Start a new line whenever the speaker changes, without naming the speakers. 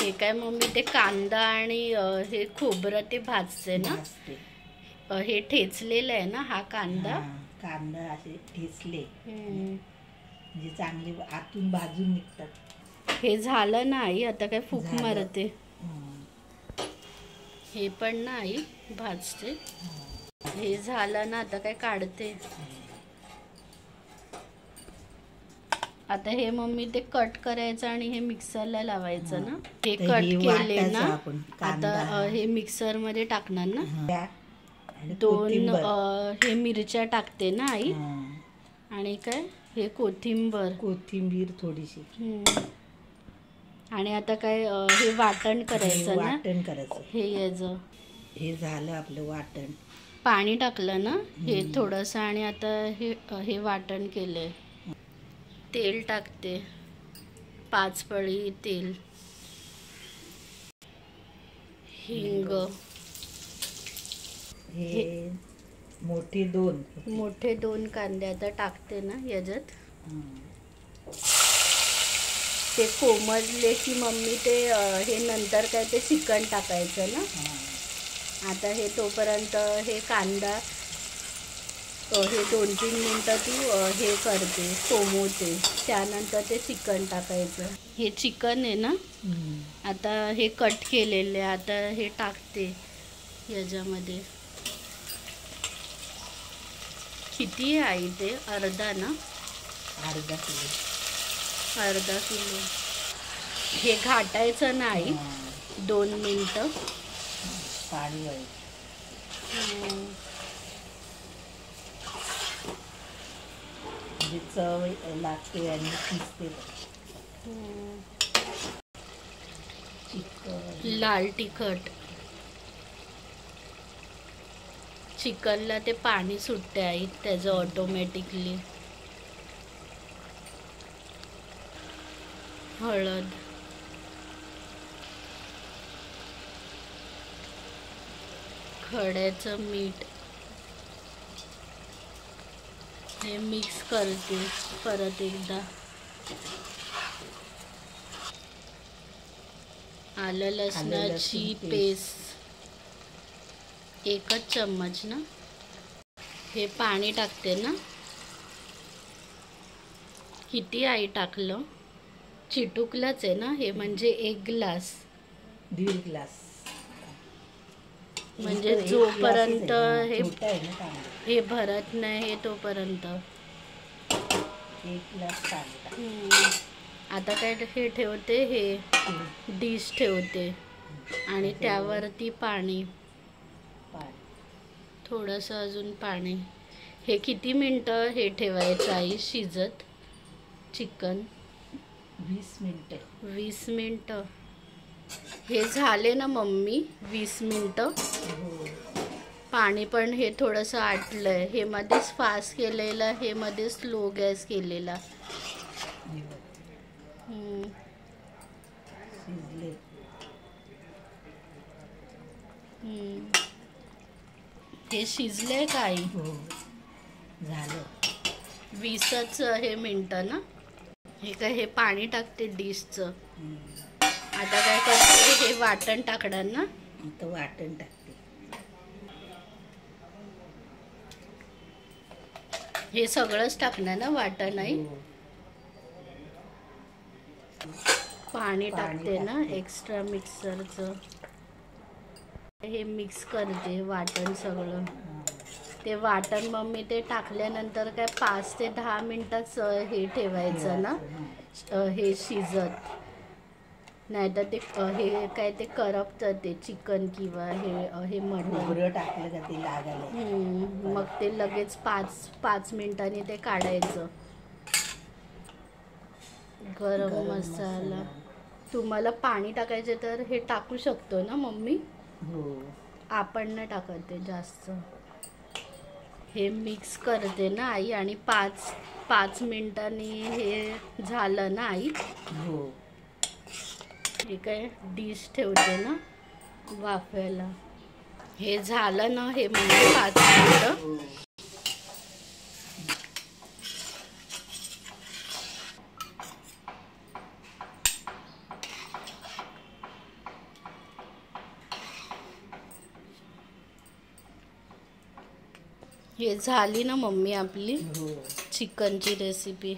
हे काय मम्मी ते कांदा आणि हे खोबरं ते भाजते ना, हे ठेचलेलं आहे ना हा कांदा.
कांदा असे ठेचले म्हणजे चांगले आतून भाजून निघतात.
हे झालं नाही आता काय फूक मारते. हे पण नाही भाजते. हे झालं ना आता काय काढते. आता हे मम्मी ते कट करायचं आणि हे मिक्सरला लावायचं ना. हे कट केले ना आता हे मिक्सर मध्ये टाकणार ना. 2 हे मिरच्या टाकते ना आई. आणि काय हे कोथिंबीर
थोडीशी.
आणि आता काय हे वाटण करायचं ना.
वाटण करायचं
हे याचं.
हे झालं आपलं वाटण.
पाणी टाकलं ना हे थोडंसं आणि आता हे वाटण केलंय. तेल टाकते 5 पळी तेल. हिंग.
हे मोठे 2
कांदे आता टाकते ना याच्यात. ते कोमजले की मम्मी ते हे नंतर काय ते चिकन टाकायचं ना. आता हे तोपर्यंत हे कांदा हे 2-3 मिनटं तू हे करते कोमवते. त्यानंतर ते चिकन टाकायचं. हे चिकन आहे ना आता हे कट केलेले आता हे टाकते याच्यामध्ये. किती आहे ते? अर्धा ना.
अर्धा
किलो. हे घाटायचं नाही 2 मिनटं.
पाणी म्हणजे चव लागते आणि शिजते.
लाल तिखट. चिकनला ते पाणी सुटते आई त्याचं ऑटोमॅटिकली. हळद. खड्याचं मीठ. हे मिक्स करते परत एकदा. आलं लसणाची पेस्ट 1 चम्मच ना. हे पाणी टाकते ना. किती आई टाकलं? चिटुकलंच आहे ना हे म्हणजे 1 ग्लास.
1.5 ग्लास.
म्हणजे जोपर्यंत हे भरत नाही हे तोपर्यंत
1 ग्लास.
आता काय हे ठेवते हे डिश ठेवते आणि त्यावरती पाणी थोडंसं अजून पाणी. हे किती मिनटं हे ठेवायचं आई शिजत चिकन? 20 मिनटं. हे झाले ना मम्मी 20 मिनटं. पाणी पण हे थोडंसं आटलंय. हे मध्येच फास्ट केलेलं हे मध्ये स्लो गॅस केलेला. हे शिजलंय का आई?
झालं
20च हे मिनटं ना. हे काय हे पाणी टाकते डिशचं. आता काय करते हे वाटण टाकणार ना.
वाटण टाकते.
हे सगळंच टाकणार ना वाटण आई. पाणी टाकते ना एक्स्ट्रा मिक्सरचं. हे मिक्स करते वाटण सगळं. ते वाटण मम्मी ते टाकल्यानंतर काय 5 ते 10 मिनटंच हे ठेवायचं ना हे शिजत. नाहीतर ते हे काय ते करपतं ते चिकन किंवा हे मटण
टाकलं का ते लागायला.
मग ते लगेच 5 मिनिटांनी ते काढायचं. गरम मसाला. तुम्हाला पाणी टाकायचे तर हे टाकू शकतो ना मम्मी. आपण नाही टाकत ते जास्त. हे मिक्स करते ना आई आणि 5 मिनिटांनी हे झालं ना आई. हे काय डिश ठेवते ना वाफायला. हे झालं ना हे म्हणजे 5 मिनिटं. हे झाली ना मम्मी आपली
हो
चिकनची रेसिपी.